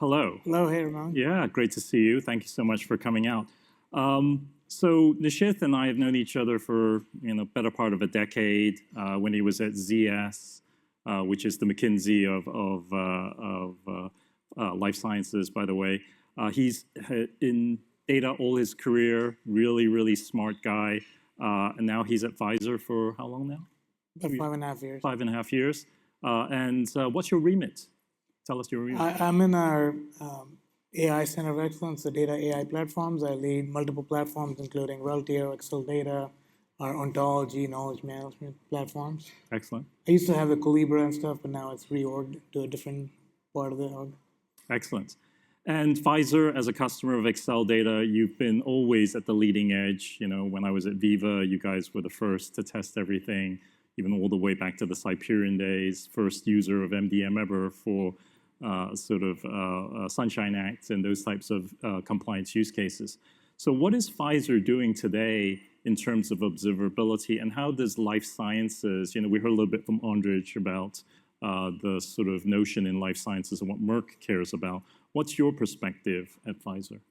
Hello. Hello, hey, Ramon. Yeah, great to see you. Thank you so much for coming out. So Nishith and I have known each other for better part of a decade. When he was at ZS, which is the McKinsey of life sciences, by the way. He's in data all his career. Really, really smart guy. And now he's at Pfizer for how long now? About 5.5 years. 5.5 years. And what's your remit? Tell us your remit. I'm in our AI Center of Excellence, the data AI platforms. I lead multiple platforms, including Reltio, Acceldata, our ontology, knowledge management platforms. Excellent. I used to have the Calibra and stuff, but now it's reorged to a different part of the org. Excellent. And Pfizer, as a customer of Acceldata, you've been always at the leading edge. When I was at Viva, you guys were the first to test everything, even all the way back to the Cyprian days, first user of MDM ever for Sunshine Act and those types of compliance use cases. So what is Pfizer doing today in terms of observability, and how does life sciences, we heard a little bit from Andrej about the sort of notion in life sciences and what Merck cares about. What's your perspective at Pfizer?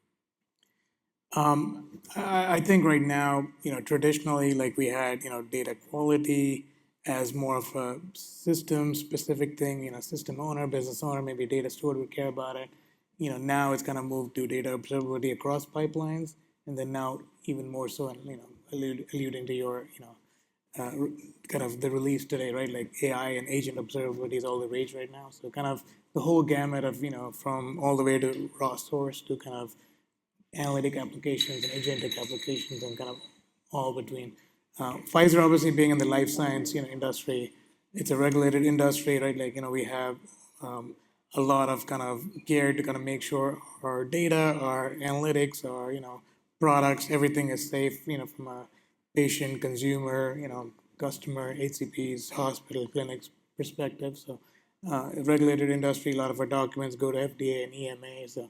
I think right now, traditionally, like we had, data quality as more of a system-specific thing, system owner, business owner, maybe data steward would care about it. Now it's kind of moved to data observability across pipelines, and then now even more so, and alluding to your, kind of the release today, right? Like AI and agent observability is all the rage right now. So kind of the whole gamut of, from all the way to raw source to kind of analytic applications and agentic applications and kind of all between. Pfizer obviously being in the life science industry, it's a regulated industry, right? Like we have a lot of kind of care to kind of make sure our data, our analytics, our products, everything is safe, from a patient, consumer, customer, HCPs, hospital, clinics perspective. So regulated industry, a lot of our documents go to FDA and EMA. So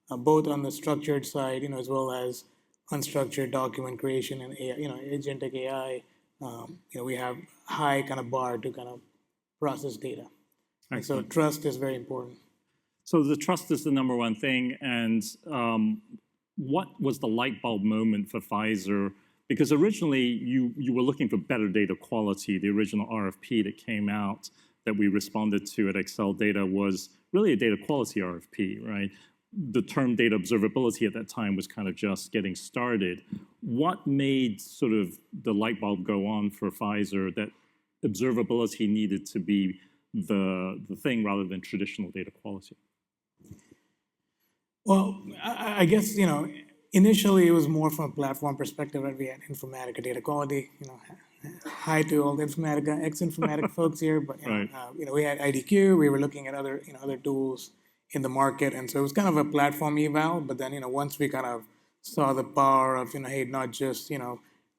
both on the structured side, as well as unstructured document creation and AI, agentic AI, we have high kind of bar to kind of process data. And so trust is very important. So the trust is the number one thing. And what was the light bulb moment for Pfizer? Because originally you were looking for better data quality. The original RFP that came out that we responded to at Acceldata was really a data quality RFP, right? The term data observability at that time was kind of just getting started. What made sort of the light bulb go on for Pfizer that observability needed to be the thing rather than traditional data quality? Well, I guess, initially it was more from a platform perspective, right? We had Informatica data quality, hi to all the Informatica, ex-Informatica folks here, but Right. We had IDQ, we were looking at other, other tools in the market, and so it was kind of a platform eval. But then, once we kind of saw the power of, hey, not just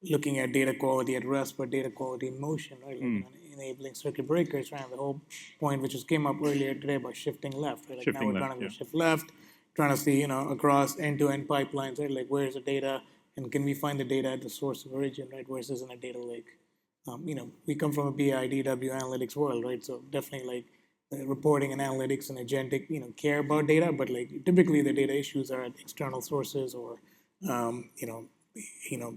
looking at data quality at rest, but data quality in motion, right? Like, enabling circuit breakers, right? The whole point, which just came up earlier today about shifting left, right? Like Shifting now we're left, trying to yeah. shift left, trying to see, across end-to-end pipelines, right? Like where's the data, and can we find the data at the source of origin, right? Versus in a data lake. We come from a BI, DW analytics world, right? So definitely like reporting and analytics and agentic, care about data, but like typically the data issues are at external sources or,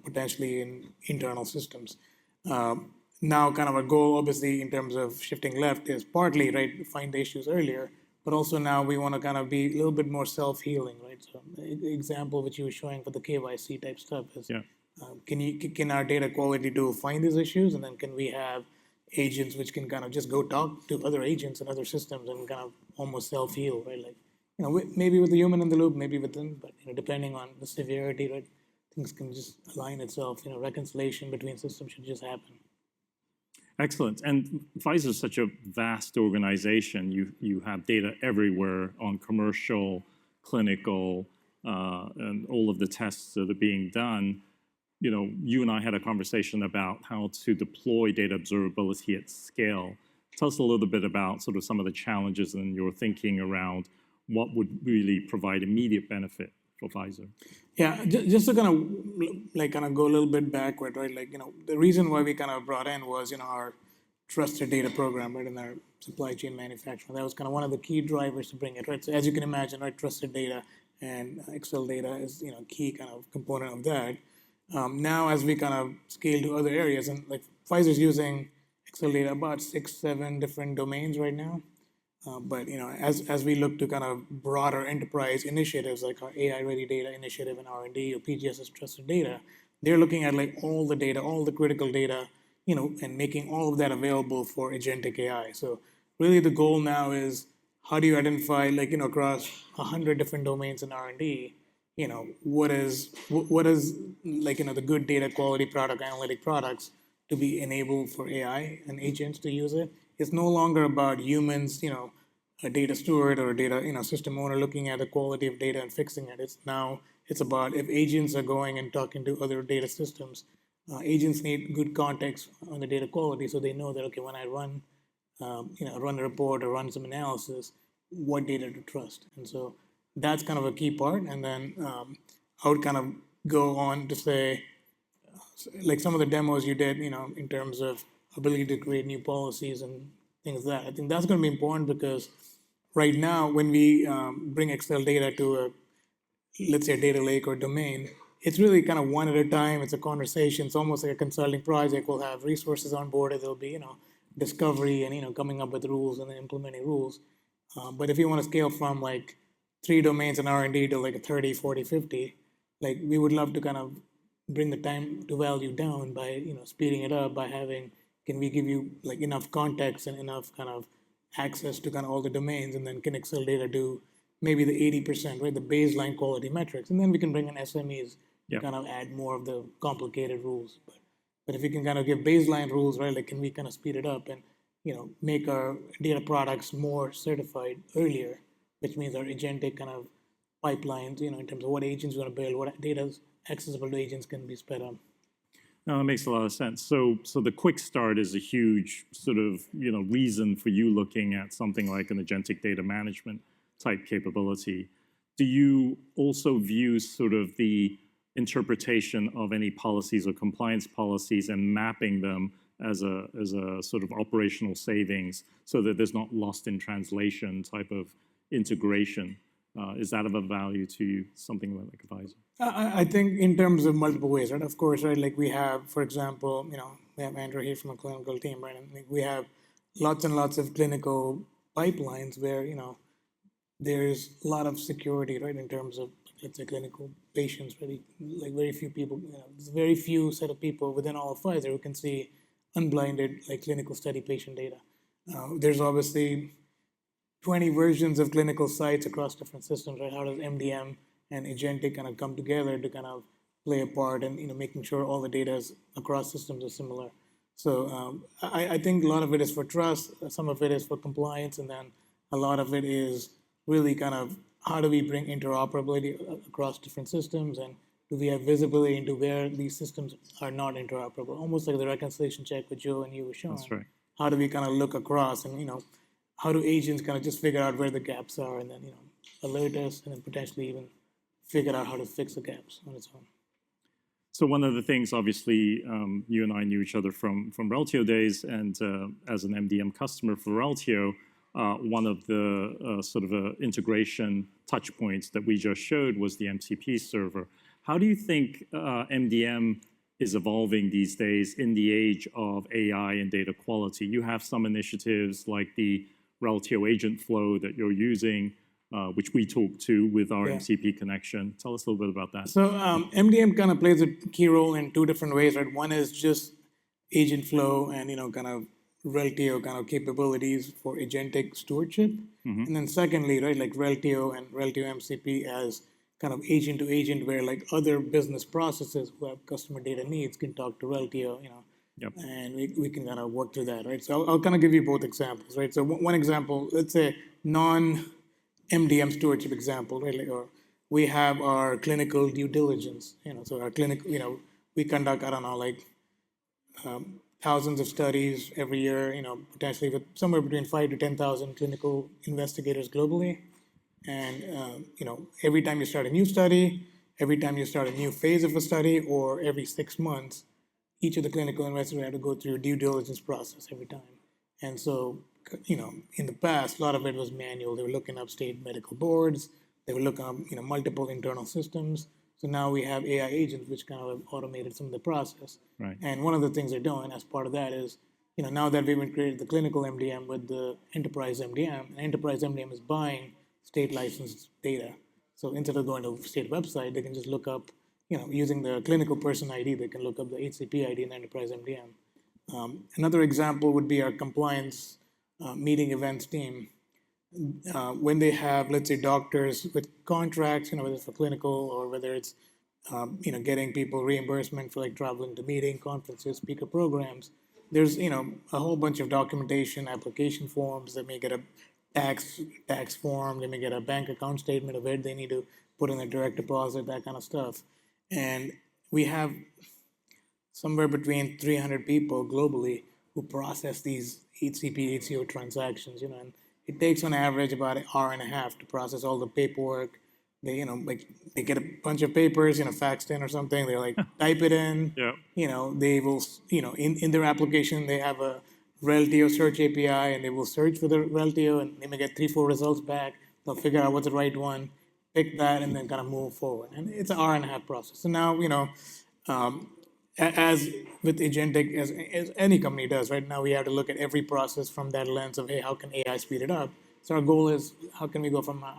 potentially in internal systems. Now kind of a goal, obviously, in terms of shifting left is partly, right, find the issues earlier, but also now we want to kind of be a little bit more self-healing, right? So the example which you were showing for the KYC type stuff is, can our data quality tool find these issues, and then can we have agents which can kind of just go talk to other agents and other systems and kind of almost self-heal, right? Like, maybe with the human in the loop, maybe with them, but depending on the severity, right, things can just align itself. Reconciliation between systems should just happen. Excellent. And Pfizer is such a vast organization. You have data everywhere on commercial, clinical, and all of the tests that are being done. You and I had a conversation about how to deploy data observability at scale. Tell us a little bit about sort of some of the challenges and your thinking around what would really provide immediate benefit for Pfizer. Yeah, just to kind of go a little bit backward, right? Like, the reason why we kind of brought in was, our trusted data program, right, in our supply chain manufacturing. That was kind of one of the key drivers to bring it, right? So as you can imagine, right, trusted data and Acceldata is, key kind of component of that. Now, as we kind of scale to other areas, and like Pfizer's using Acceldata about 6, 7 different domains right now. But as we look to kind of broader enterprise initiatives like our AI Ready Data Initiative in R&D or PGS's Trusted Data, they're looking at like all the data, all the critical data, and making all of that available for agentic AI. So really, the goal now is how do you identify across 100 different domains in R&D, what is the good data quality product, analytic products to be enabled for AI and agents to use it. It's no longer about humans, a data steward or a data system owner looking at the quality of data and fixing it. It's about if agents are going and talking to other data systems, agents need good context on the data quality so they know that, okay, when I run a report or run some analysis, what data to trust. And so that's kind of a key part. And then I would kind of go on to say, like some of the demos you did, in terms of ability to create new policies and things like that. I think that's going to be important because right now, when we bring Acceldata to let's say a data lake or domain, it's really kind of one at a time. It's a conversation. It's almost like a consulting project. We'll have resources on board. There'll be, discovery and, coming up with rules and then implementing rules. But if you want to scale from like 3 domains in R&D to like a 30, 40, 50, like we would love to kind of bring the time to value down by, speeding it up by having, can we give you like enough context and enough kind of access to kind of all the domains, and then can Acceldata do maybe the 80%, right, the baseline quality metrics, and then we can bring in SMEs to kind of add more of the complicated rules. But if we can kind of give baseline rules, right, like can we kind of speed it up and make our data products more certified earlier, which means our agentic kind of pipelines, in terms of what agents we're going to build, what data is accessible to agents can be sped up. No, that makes a lot of sense. So the quick start is a huge sort of reason for you looking at something like an agentic data management type capability. Do you also view sort of the interpretation of any policies or compliance policies and mapping them as a sort of operational savings so that there's not lost in translation type of integration? Is that of a value to something like Pfizer? I think in terms of multiple ways, right? Of course, right? Like we have, for example, we have Andrew here from a clinical team, right? And we have lots and lots of clinical pipelines where, there's a lot of security, right? In terms of, let's say, clinical patients, really, like very few people, there's very few set of people within all of Pfizer who can see unblinded, like clinical study patient data. There's obviously 20 versions of clinical sites across different systems, right? How does MDM and Agentic kind of come together to kind of play a part in making sure all the data across systems are similar? So I think a lot of it is for trust, some of it is for compliance, and then a lot of it is really kind of how do we bring interoperability across different systems, and do we have visibility into where these systems are not interoperable? Almost like the reconciliation check with Joe and you were showing. That's right. How do we kind of look across, and how do agents kind of just figure out where the gaps are, and then alert us, and then potentially even figure out how to fix the gaps on its own. So one of the things, obviously, you and I knew each other from Reltio days, and as an MDM customer for Reltio, one of the sort of integration touch points that we just showed was the MCP server. How do you think MDM is evolving these days in the age of AI and data quality? You have some initiatives like the Reltio agent flow that you're using, which we talk to with our MCP connection. Tell us a little bit about that. So MDM kind of plays a key role in 2 different ways, right? One is just agent flow and kind of Reltio kind of capabilities for agentic stewardship. And then secondly, right, like Reltio and Reltio MCP as kind of agent to agent, where like other business processes who have customer data needs can talk to Reltio, and we can kind of work through that, right? So I'll kind of give you both examples, right? So one example, let's say non-MDM stewardship example, right? Like, or we have our clinical due diligence, so our clinic, we conduct, I don't know, like thousands of studies every year, potentially with somewhere between 5 to 10,000 clinical investigators globally. And, every time you start a new study, every time you start a new phase of a study, or every 6 months, each of the clinical investigators have to go through a due diligence process every time. And so, in the past, a lot of it was manual. They were looking up state medical boards. They were looking up, multiple internal systems. So now we have AI agents, which kind of have automated some of the process. Right. And one of the things they're doing as part of that is, now that we've created the clinical MDM with the enterprise MDM, and enterprise MDM is buying state licensed data. So instead of going to a state website, they can just look up, using the clinical person ID, they can look up the HCP ID in enterprise MDM. Another example would be our compliance meeting events team. When they have, let's say, doctors with contracts, whether it's for clinical or whether it's, getting people reimbursement for like traveling to meeting, conferences, speaker programs, there's, a whole bunch of documentation, application forms. They may get a tax form. They may get a bank account statement of it. They need to put in a direct deposit, that kind of stuff. And we have somewhere between 300 people globally who process these HCP, HCO transactions, and it takes on average about an hour and a half to process all the paperwork. They, they get a bunch of papers, faxed in or something. They type it in. Yeah. They will, in their application, they have a Reltio search API, and they will search for the Reltio, and they may get 3, 4 results back. They'll figure out what's the right one, pick that, and then kind of move forward. And it's an hour and a half process. So now, as with Agentic, as any company does, right now we have to look at every process from that lens of, hey, how can AI speed it up? So our goal is, how can we go from an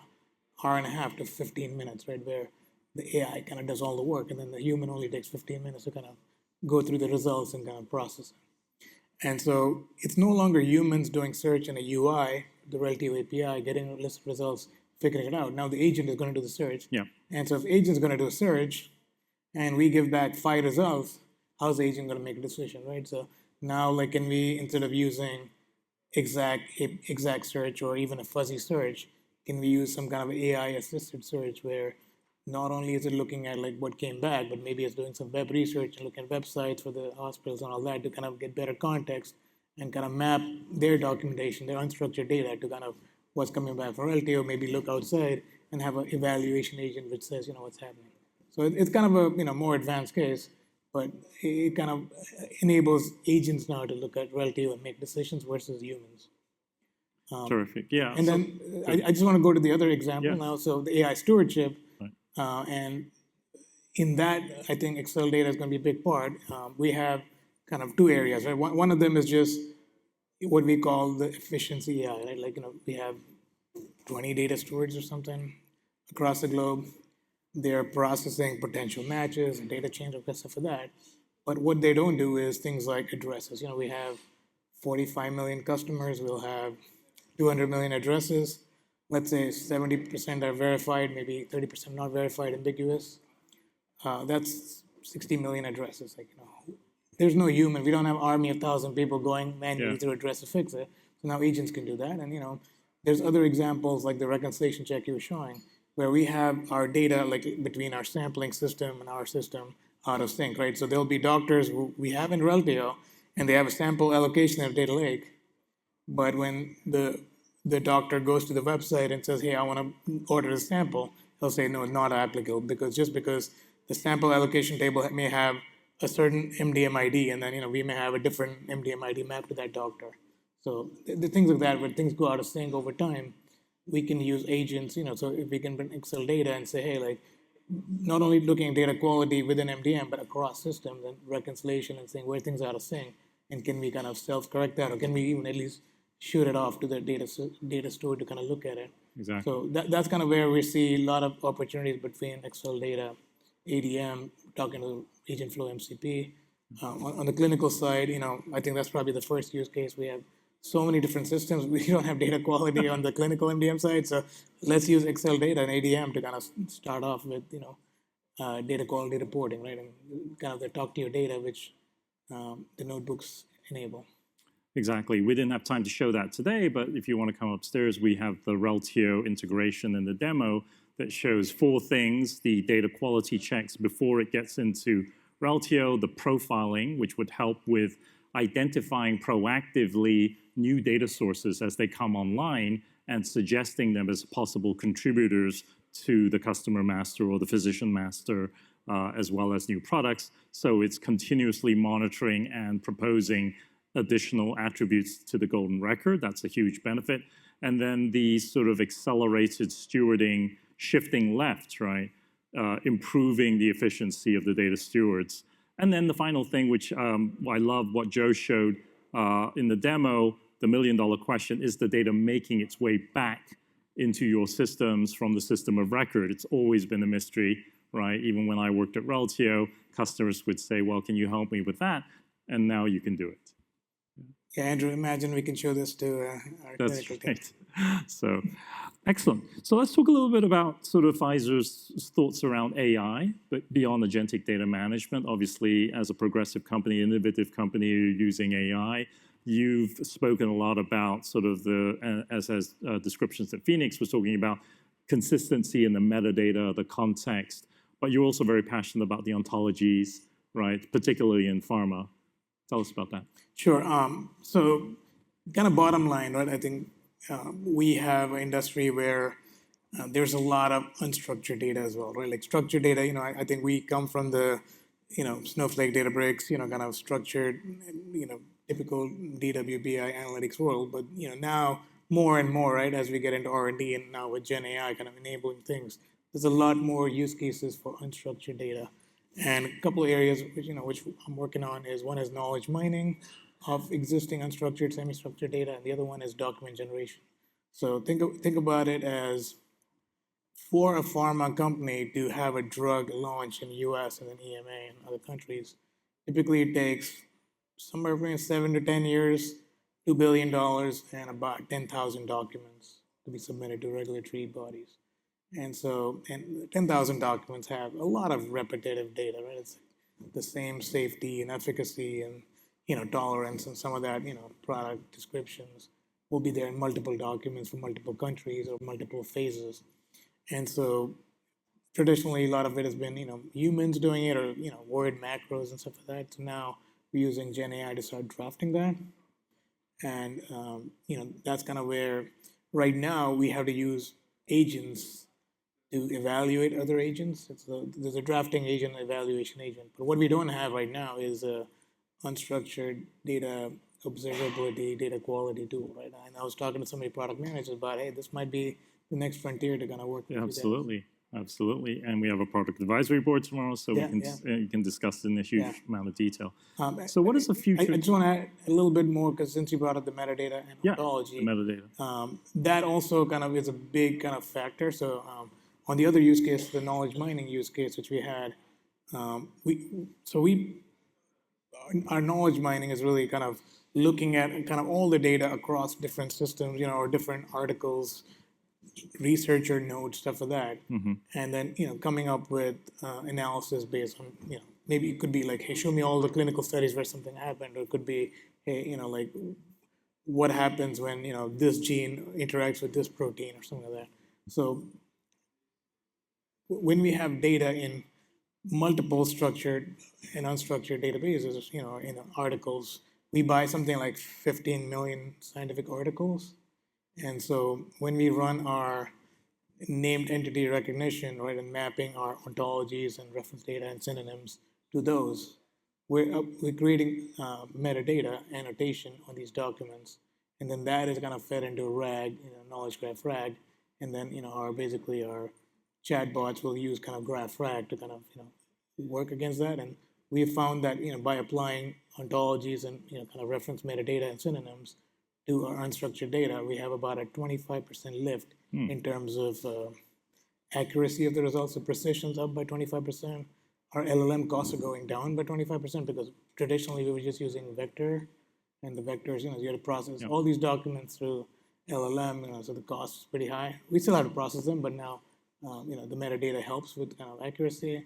hour and a half to 15 minutes, right, where the AI kind of does all the work, and then the human only takes 15 minutes to kind of go through the results and kind of process it. And so it's no longer humans doing search in a UI, the Reltio API, getting a list of results, figuring it out. Now the agent is going to do the search. Yeah. And so if agent is going to do a search, and we give back 5 results, how's the agent going to make a decision, right? So now, can we, instead of using exact search or even a fuzzy search, can we use some kind of AI-assisted search where not only is it looking at what came back, but maybe it's doing some web research and looking at websites for the hospitals and all that to kind of get better context and kind of map their documentation, their unstructured data to kind of what's coming back for LTO, maybe look outside and have an evaluation agent which says, what's happening. So it's kind of a more advanced case, but it kind of enables agents now to look at Reltio and make decisions versus humans. Terrific. Yeah. And then I just want to go to the other example now. So the AI stewardship, right. And in that, I think Acceldata is going to be a big part. We have kind of 2 areas, right? One of them is just what we call the efficiency AI, right? We have 20 data stewards or something across the globe. They're processing potential matches and data change requests for that. But what they don't do is things like addresses. We have 45 million customers. We'll have 200 million addresses. Let's say 70% are verified, maybe 30% not verified, ambiguous. That's 60 million addresses. There's no human. We don't have an army of 1,000 people going manually through address to fix it. So now agents can do that. And there's other examples like the reconciliation check you were showing, where we have our data between our sampling system and our system out of sync, right? So there'll be doctors who we have in Reltio, and they have a sample allocation of data lake. But when the doctor goes to the website and says, hey, I want to order a sample, he'll say, no, not applicable, because the sample allocation table may have a certain MDM ID, and then we may have a different MDM ID mapped to that doctor. So the things like that, when things go out of sync over time, we can use agents, so if we can bring Acceldata and say, hey, not only looking at data quality within MDM, but across systems and reconciliation and saying where things are out of sync, and can we kind of self-correct that, or can we even at least shoot it off to the data store to kind of look at it. Exactly. So that's kind of where we see a lot of opportunities between Acceldata, ADM, talking to Agent Flow MCP. On the clinical side, I think that's probably the first use case. We have so many different systems. We don't have data quality on the clinical MDM side, so let's use Acceldata and ADM to kind of start off with, data quality reporting, right? And kind of the talk to your data, which the notebooks enable. Exactly. We didn't have time to show that today, but if you want to come upstairs, we have the Reltio integration in the demo that shows 4 things: the data quality checks before it gets into Reltio, the profiling, which would help with identifying proactively new data sources as they come online and suggesting them as possible contributors to the customer master or the physician master, as well as new products. So it's continuously monitoring and proposing additional attributes to the golden record. That's a huge benefit. And then the sort of accelerated stewarding, shifting left, right? Improving the efficiency of the data stewards. And then the final thing, which I love what Joe showed in the demo, the million-dollar question, is the data making its way back into your systems from the system of record? It's always been a mystery, right? Even when I worked at Reltio, customers would say, well, can you help me with that? And now you can do it. Yeah, Andrew, imagine we can show this to our That's clinical right. team. So, excellent. So let's talk a little bit about sort of Pfizer's thoughts around AI, but beyond agentic data management. Obviously, as a progressive company, innovative company, you're using AI. You've spoken a lot about sort of the, as descriptions that Phoenix was talking about, consistency in the metadata, the context, but you're also very passionate about the ontologies, right? Particularly in pharma. Tell us about that. Sure. So kind of bottom line, right? I think we have an industry where there's a lot of unstructured data as well, right? Like structured data, I think we come from the, Snowflake, Databricks, kind of structured, typical DWBI analytics world. But, now more and more, right, as we get into R&D and now with Gen AI kind of enabling things, there's a lot more use cases for unstructured data. And a couple of areas which I'm working on is one is knowledge mining of existing unstructured, semi-structured data, and the other one is document generation. So think about it as for a pharma company to have a drug launch in the US and then EMA and other countries, typically it takes somewhere between 7 to 10 years, $2 billion, and about 10,000 documents to be submitted to regulatory bodies. And 10,000 documents have a lot of repetitive data, right? It's the same safety and efficacy and, tolerance and some of that, product descriptions will be there in multiple documents from multiple countries or multiple phases. And so traditionally, a lot of it has been, humans doing it or, word macros and stuff like that. So now we're using Gen AI to start drafting that. And, that's kind of where right now we have to use agents to evaluate other agents. There's a drafting agent, evaluation agent. But what we don't have right now is a unstructured data observability, data quality tool, right? And I was talking to so many product managers about, hey, this might be the next frontier to kind of work with. Yeah, absolutely. Absolutely. And we have a product advisory board tomorrow, so we can discuss it in a huge amount of detail. So what is the future? I just want to add a little bit more, because since you brought up the metadata and ontology, the metadata. That also kind of is a big kind of factor. So on the other use case, the knowledge mining use case, which we had, our knowledge mining is really kind of looking at kind of all the data across different systems, or different articles, researcher notes, stuff like that. And then, coming up with analysis based on, maybe it could be like, hey, show me all the clinical studies where something happened. Or it could be, hey, like what happens when, this gene interacts with this protein or something like that. So when we have data in multiple structured and unstructured databases, in articles, we buy something like 15 million scientific articles. And so when we run our named entity recognition, right, and mapping our ontologies and reference data and synonyms to those, we're creating metadata annotation on these documents. And then that is kind of fed into RAG, knowledge graph RAG. And then, our chatbots will use kind of graph RAG to kind of, work against that. And we have found that, by applying ontologies and, kind of reference metadata and synonyms to our unstructured data, we have about a 25% lift in terms of accuracy of the results. The precision's up by 25%. Our LLM costs are going down by 25% because traditionally we were just using vector, and the vectors, you had to process all these documents through LLM, so the cost is pretty high. We still have to process them, but now, the metadata helps with kind of accuracy,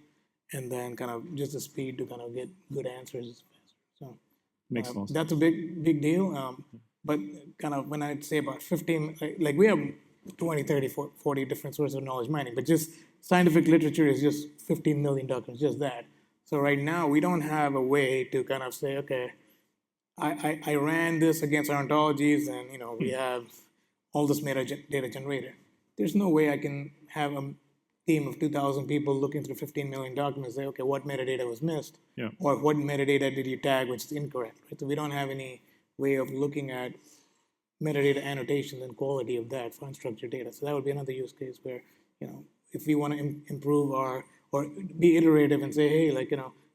and then kind of just the speed to kind of get good answers faster. So makes sense. That's a big deal. But kind of when I'd say about 15, like we have 20, 30, 40 different sources of knowledge mining, but just scientific literature is just 15 million documents, just that. So right now we don't have a way to kind of say, okay, I ran this against our ontologies and, we have all this data generated. There's no way I can have a team of 2,000 people looking through 15 million documents and say, okay, what metadata was missed? Or what metadata did you tag which is incorrect? Right? So we don't have any way of looking at metadata annotations and quality of that for unstructured data. So that would be another use case where, if we want to improve or be iterative and say, hey,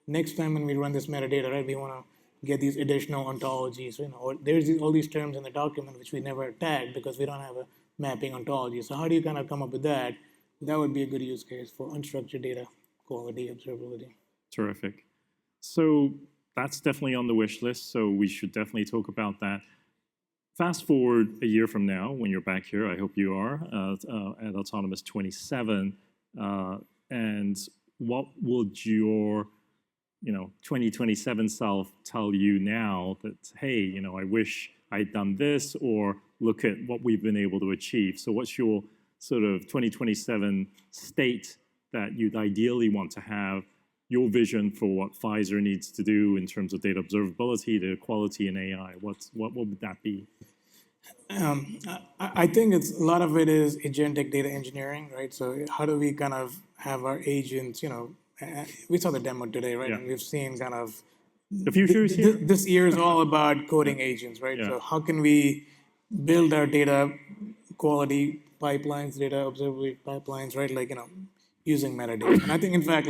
next time when we run this metadata, right, we want to get these additional ontologies, or there's all these terms in the document which we never tagged because we don't have a mapping ontology. So how do you kind of come up with that? That would be a good use case for unstructured data quality observability. Terrific. So that's definitely on the wish list. So we should definitely talk about that. Fast forward a year from now, when you're back here, I hope you are, at Autonomous 27, and what would your 2027 self tell you now that, hey, I wish I'd done this, or look at what we've been able to achieve? So what's your sort of 2027 state that you'd ideally want to have, your vision for what Pfizer needs to do in terms of data observability, data quality, and AI? What would that be? I think a lot of it is agentic data engineering, right? So how do we kind of have our agents, we saw the demo today, right? Yeah. And we've seen kind of The future is here. this year is all about coding agents, right? Yeah. So how can we build our data quality pipelines, data observability pipelines, right? Using metadata. And I think, in fact,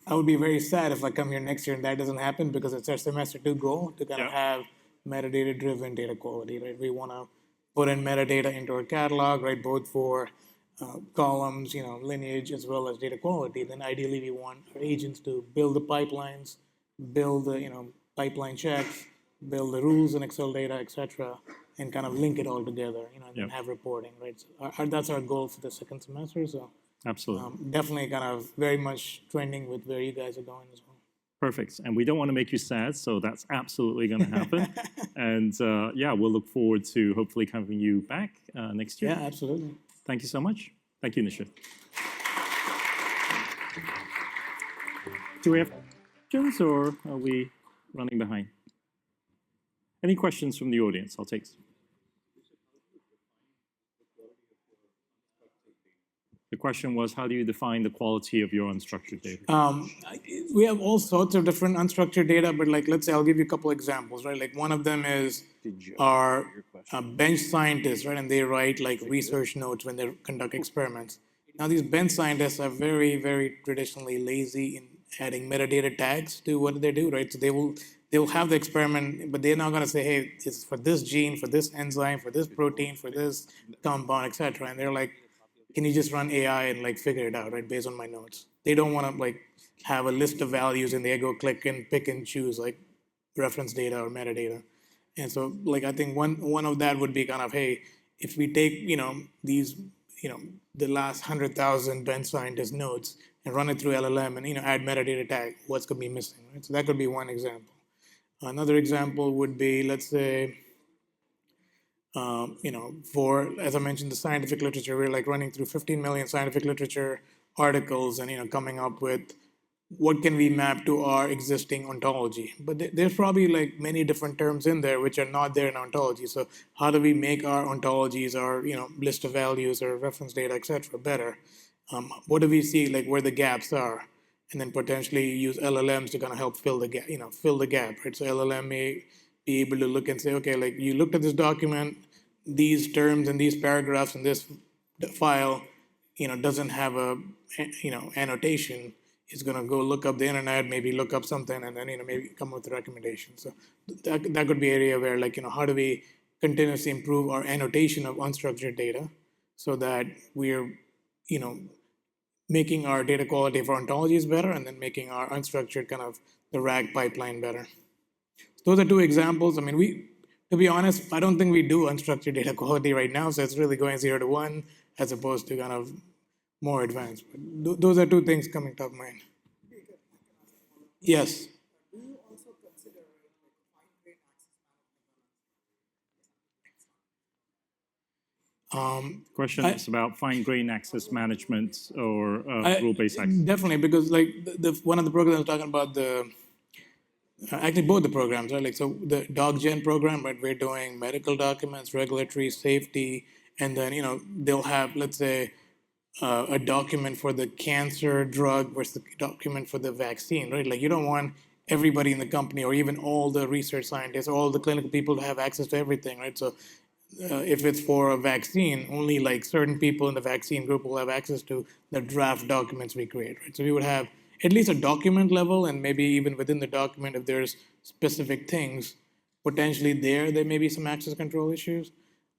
I would be very sad if I come here next year and that doesn't happen, because it's our semester 2 goal to kind of have metadata-driven data quality, right? We want to put in metadata into our catalog, right? Both for columns, lineage, as well as data quality. Then ideally we want our agents to build the pipelines, build the, pipeline checks, build the rules in Acceldata, et cetera, and kind of link it all together, and then have reporting, right? So that's our goal for the second semester. So absolutely, definitely kind of very much trending with where you guys are going as well. Perfect. And we don't want to make you sad, so that's absolutely going to happen. And we'll look forward to hopefully having you back next year. Yeah, absolutely. Thank you so much. Thank you, Nishith. Do we have questions, or are we running behind? Any questions from the audience? I'll take some. The question was, how do you define the quality of your unstructured data? We have all sorts of different unstructured data, but let's say I'll give you a couple examples, right? One of them is our bench scientists, right? And they write research notes when they conduct experiments. Now, these bench scientists are very, very traditionally lazy in adding metadata tags to what they do, right? So they will have the experiment, but they're not going to say, hey, it's for this gene, for this enzyme, for this protein, for this compound, et cetera. And they're like, can you just run AI and figure it out, right, based on my notes? They don't want to have a list of values and they go click and pick and choose reference data or metadata. And so I think one of that would be kind of, hey, if we take these the last 100,000 bench scientist notes and run it through LLM and add metadata tag, what's going to be missing, right? So that could be one example. Another example would be, let's say, for, as I mentioned, the scientific literature, we're running through 15 million scientific literature articles and coming up with what can we map to our existing ontology. But there's probably many different terms in there which are not there in ontology. So how do we make our ontologies, our list of values or reference data, et cetera, better? What do we see where the gaps are? And then potentially use LLMs to kind of help fill the gap, right? So LLM may be able to look and say, okay, you looked at this document, these terms and these paragraphs in this file, doesn't have a, annotation. It's going to go look up the internet, maybe look up something, and then, maybe come up with a recommendation. So that could be an area where, how do we continuously improve our annotation of unstructured data so that we're, making our data quality for ontologies better, and then making our unstructured kind of the RAG pipeline better. Those are two examples. I mean, to be honest, I don't think we do unstructured data quality right now, so it's really going 0 to 1 as opposed to kind of more advanced. But those are two things coming top of mind. Yes. Do you also consider fine-grained access management? Question is about fine-grained access management or rule-based access. Definitely, because one of the programs I was talking about, actually both the programs, right? So the DocGen program, right? We're doing medical documents, regulatory, safety, and then they'll have, let's say, a document for the cancer drug versus the document for the vaccine, right? You don't want everybody in the company, or even all the research scientists, or all the clinical people to have access to everything, right? So if it's for a vaccine, only like certain people in the vaccine group will have access to the draft documents we create, right? So we would have at least a document level, and maybe even within the document, if there's specific things, potentially there may be some access control issues.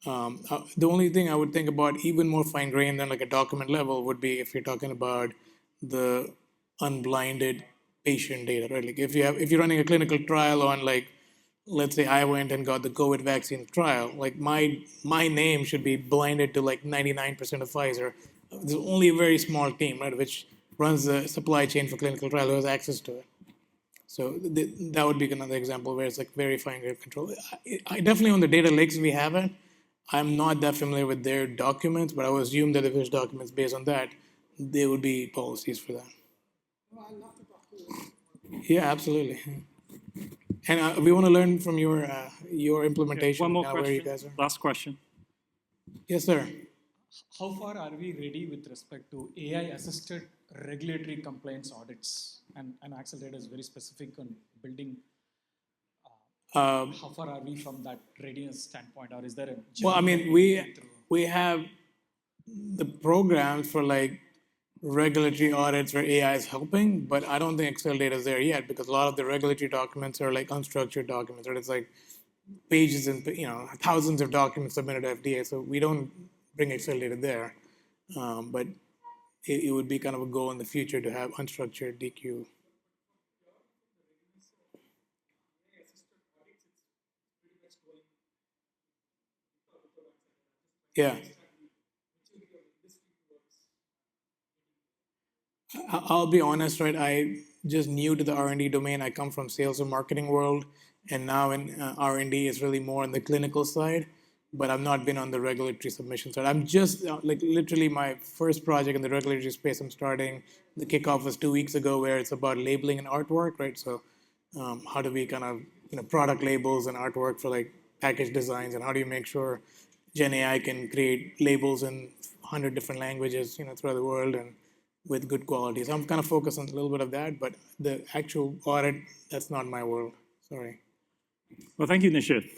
The only thing I would think about, even more fine grained than like a document level, would be if you're talking about the unblinded patient data, right? Like if you're running a clinical trial on, like, let's say I went and got the COVID vaccine trial, like my name should be blinded to like 99% of Pfizer. There's only a very small team, right, which runs the supply chain for clinical trial who has access to it. So that would be another example where it's like very fine grained control. I definitely, on the data lakes we have it. I'm not that familiar with their documents, but I would assume that if there's documents based on that, there would be policies for that. No, I'd love to talk to you. Yeah, absolutely. And we want to learn from your implementation, One more where you question. guys are. Last question. Yes, sir. How far are we ready with respect to AI-assisted regulatory compliance audits? And Acceldata is very specific on building. How far are we from that readiness standpoint, or is there a? Well, I mean, we have the programs for like regulatory audits where AI is helping, but I don't think Acceldata is there yet, because a lot of the regulatory documents are like unstructured documents, right? It's like pages and thousands of documents submitted to FDA. So we don't bring Acceldata there, but it would be kind of a goal in the future to have unstructured DQ. Yeah. I'll be honest, right? I just new to the R&D domain. I come from sales and marketing world, and now in R&D is really more on the clinical side. But I've not been on the regulatory submission side. I'm just like literally my first project in the regulatory space. I'm starting. The kickoff was 2 weeks ago, where it's about labeling and artwork, right? So how do we kind of product labels and artwork for like package designs, and how do you make sure Gen AI can create labels in 100 different languages, throughout the world, and with good quality. So I'm kind of focused on a little bit of that, but the actual audit, that's not my world. Sorry. Well, thank you, Nishith.